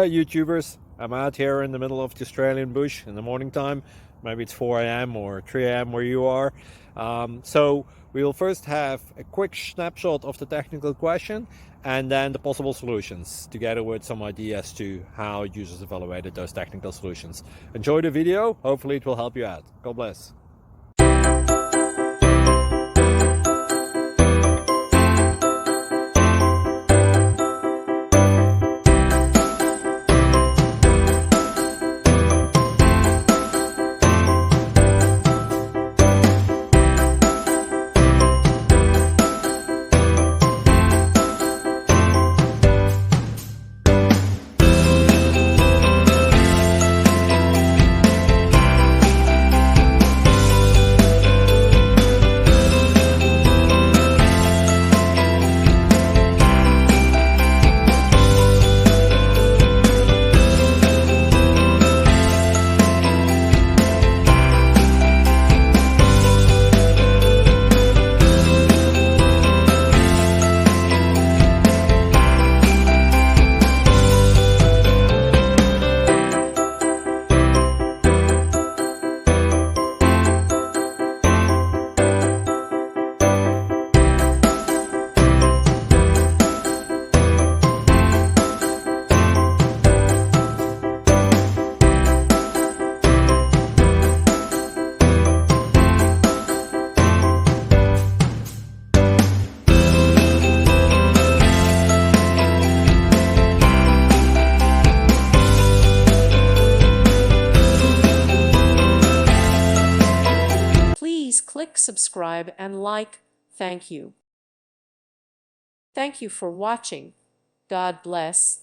Hey YouTubers, I'm out here in the middle of the Australian bush in the morning time. Maybe it's 4 a.m. or 3 a.m. where you are. So we will first have a quick snapshot of the technical question and then the possible solutions, together with some ideas to how users evaluated those technical solutions. Enjoy the video, hopefully it will help you out. God bless. Please click subscribe and like. Thank you. Thank you for watching. God bless.